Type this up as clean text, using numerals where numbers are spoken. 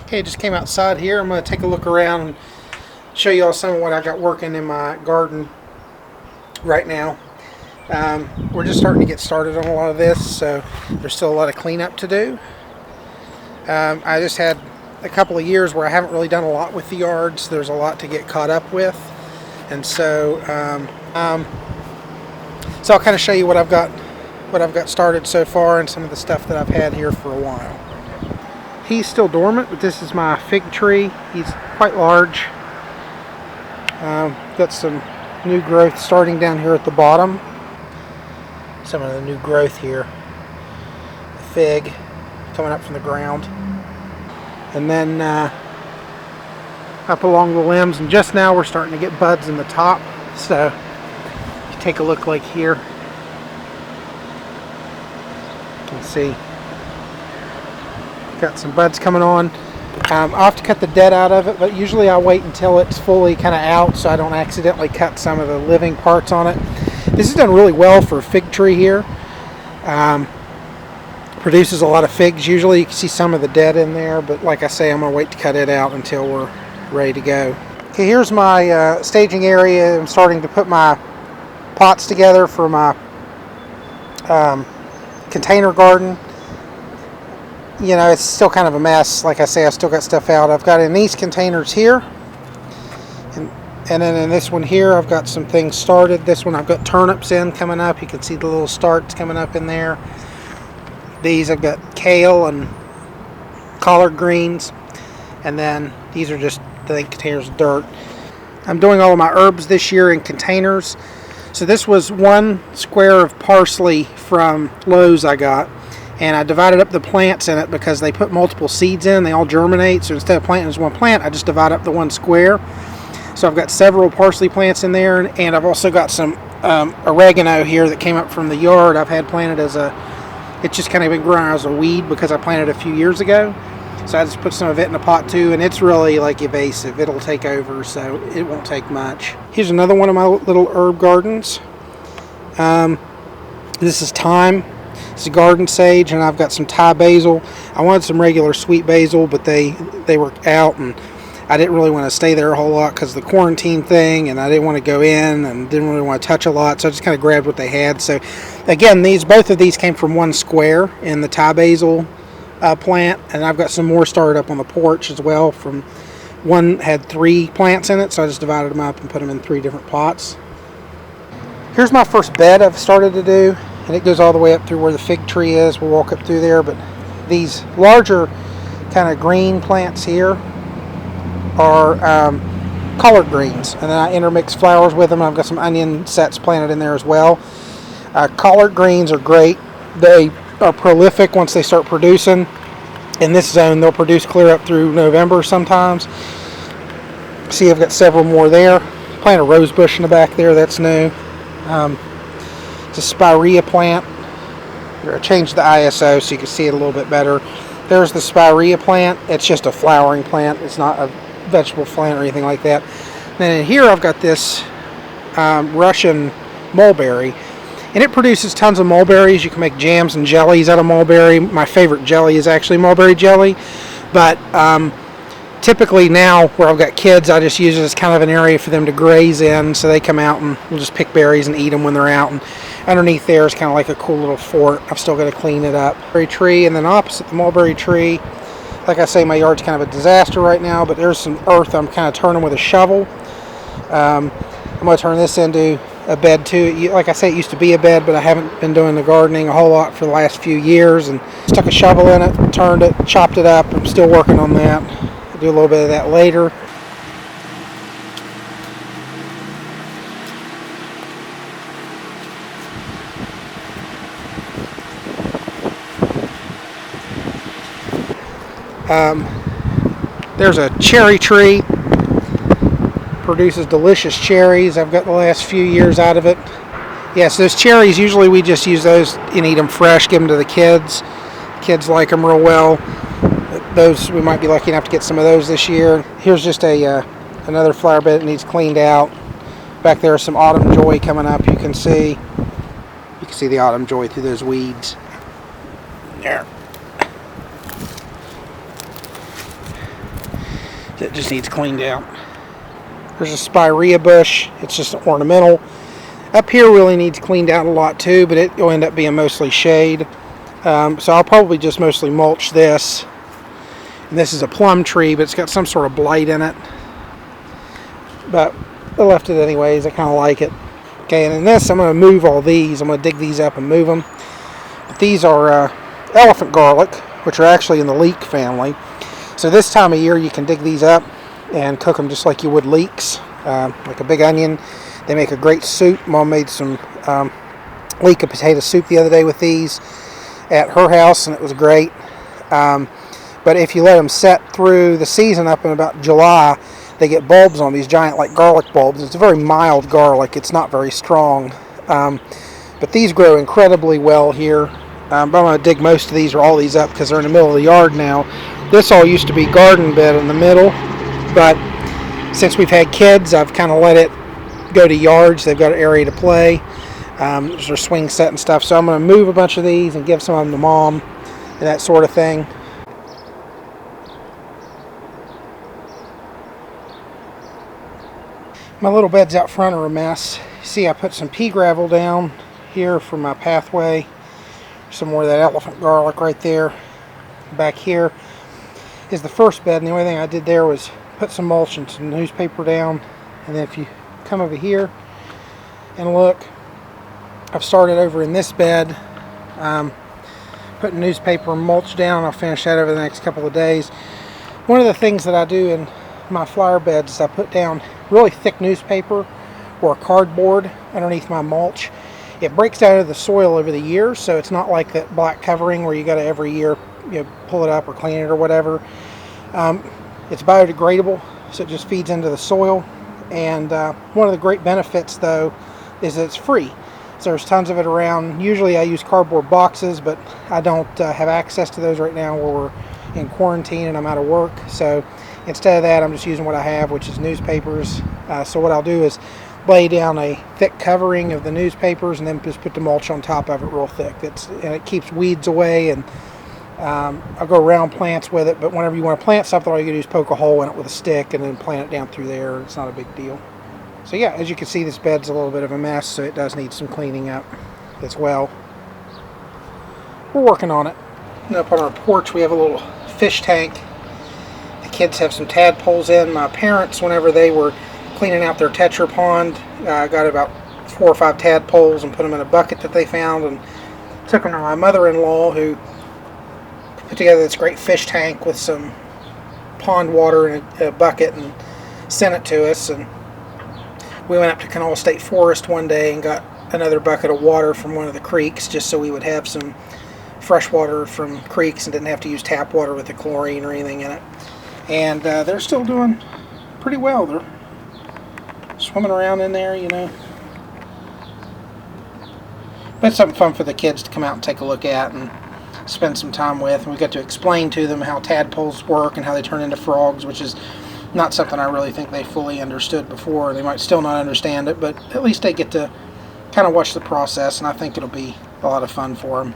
Okay, just came outside here. I'm going to take a look around and show you all some of what I got working in my garden right now. We're just starting to get started on a lot of this, so there's still a lot of cleanup to do. I just had a couple of years where I haven't really done a lot with the yards. There's a lot to get caught up with, and so I'll kind of show you what I've got started so far and some of the stuff that I've had here for a while. He's still dormant, but this is my fig tree. He's quite large. Got some new growth starting down here at the bottom. Some of the new growth here. The fig coming up from the ground. And then up along the limbs, and just now we're starting to get buds in the top. So if you take a look like here, you can see got some buds coming on. I'll have to cut the dead out of it, but usually I wait until it's fully kind of out so I don't accidentally cut some of the living parts on it. This has done really well for a fig tree here. Produces a lot of figs. Usually you can see some of the dead in there, but like I say, I'm going to wait to cut it out until we're ready to go. Okay, here's my staging area. I'm starting to put my pots together for my container garden. You know, it's still kind of a mess. Like I say, I've still got stuff out. I've got in these containers here, and then in this one here, I've got some things started. This one I've got turnips in coming up. You can see the little starts coming up in there. These I've got kale and collard greens, and then these are just, I think, containers of dirt. I'm doing all of my herbs this year in containers. So this was 1 square of parsley from Lowe's I got. And I divided up the plants in it because they put multiple seeds in. They all germinate. So instead of planting as one plant, I just divide up the 1 square. So I've got several parsley plants in there. And I've also got some oregano here that came up from the yard. I've had planted as it's just kind of been growing as a weed because I planted a few years ago. So I just put some of it in a pot too. And it's really like invasive. It'll take over, so it won't take much. Here's another one of my little herb gardens. This is thyme. It's a garden sage, and I've got some Thai basil. I wanted some regular sweet basil, but they were out, and I didn't really want to stay there a whole lot because of the quarantine thing, and I didn't want to go in and didn't really want to touch a lot, so I just kind of grabbed what they had. So again, both of these came from 1 square in the Thai basil plant, and I've got some more started up on the porch as well. From one had 3 plants in it, so I just divided them up and put them in 3 different pots. Here's my first bed I've started to do. And it goes all the way up through where the fig tree is. We'll walk up through there, but these larger kind of green plants here are collard greens, and then I intermix flowers with them. I've got some onion sets planted in there as well. Collard greens are great. They are prolific once they start producing. In this zone, they'll produce clear up through November sometimes. See, I've got several more there. Plant a rose bush in the back there. That's new. It's a spirea plant. I changed the ISO so you can see it a little bit better. There's the spirea plant. It's just a flowering plant. It's not a vegetable plant or anything like that. And then in here I've got this Russian mulberry, and it produces tons of mulberries. You can make jams and jellies out of mulberry. My favorite jelly is actually mulberry jelly, but typically now where I've got kids, I just use it as kind of an area for them to graze in, so they come out and we'll just pick berries and eat them when they're out. And underneath there is kind of like a cool little fort. I've still got to clean it up. Mulberry tree, and then opposite the mulberry tree, like I say, my yard's kind of a disaster right now, but there's some earth I'm kind of turning with a shovel. I'm going to turn this into a bed too. Like I say, it used to be a bed, but I haven't been doing the gardening a whole lot for the last few years, and stuck a shovel in it, turned it, chopped it up. I'm still working on that. I'll do a little bit of that later. There's a cherry tree. Produces delicious cherries. I've got the last few years out of it. Yes, those cherries, usually we just use those and eat them fresh, give them to the kids. Kids like them real well. Those, we might be lucky enough to get some of those this year. Here's just another flower bed that needs cleaned out. Back there is some autumn joy coming up. You can see the autumn joy through those weeds. There. that just needs cleaned out. There's a spirea bush. It's just ornamental. Up here really needs cleaned out a lot too, but it will end up being mostly shade. So I'll probably just mostly mulch this. And this is a plum tree, but it's got some sort of blight in it. But I left it anyways. I kind of like it. Okay, and in this, I'm going to move all these. I'm going to dig these up and move them. But these are elephant garlic, which are actually in the leek family. So this time of year, you can dig these up and cook them just like you would leeks, like a big onion. They make a great soup. Mom made some leek and potato soup the other day with these at her house, and it was great. But if you let them set through the season up in about July, they get bulbs on these giant like garlic bulbs. It's a very mild garlic. It's not very strong. But these grow incredibly well here. But I'm going to dig most of these or all these up because they're in the middle of the yard now. This all used to be garden bed in the middle, but since we've had kids, I've kind of let it go to yards. They've got an area to play. There's their swing set and stuff. So I'm going to move a bunch of these and give some of them to Mom and that sort of thing. My little beds out front are a mess. See, I put some pea gravel down here for my pathway. Some more of that elephant garlic right there. Back here is the first bed, and the only thing I did there was put some mulch and some newspaper down. And then if you come over here and look, I've started over in this bed, putting newspaper and mulch down. I'll finish that over the next couple of days. One of the things that I do in my flower beds is I put down really thick newspaper or cardboard underneath my mulch. It breaks out of the soil over the years, so it's not like that black covering where you got to every year pull it up or clean it or whatever. It's biodegradable, so it just feeds into the soil. And one of the great benefits, though, is that it's free. So there's tons of it around. Usually I use cardboard boxes, but I don't have access to those right now where we're in quarantine and I'm out of work. So instead of that, I'm just using what I have, which is newspapers. So what I'll do is lay down a thick covering of the newspapers and then just put the mulch on top of it real thick. And it keeps weeds away, and I'll go around plants with it. But whenever you want to plant something, all you can do is poke a hole in it with a stick and then plant it down through there. It's not a big deal. So yeah, as you can see, this bed's a little bit of a mess, so it does need some cleaning up as well. We're working on it. And up on our porch, we have a little fish tank. The kids have some tadpoles in. My parents, whenever they were cleaning out their Tetra pond, got about 4 or 5 tadpoles and put them in a bucket that they found and took them to my mother-in-law, who put together this great fish tank with some pond water in a bucket and sent it to us. And we went up to Kanawha State Forest one day and got another bucket of water from one of the creeks, just so we would have some fresh water from creeks and didn't have to use tap water with the chlorine or anything in it. And they're still doing pretty well. They're swimming around in there, you know. But it's something fun for the kids to come out and take a look at and spend some time with. And we got to explain to them how tadpoles work and how they turn into frogs, which is not something I really think they fully understood before. They might still not understand it, but at least they get to kind of watch the process, and I think it'll be a lot of fun for them.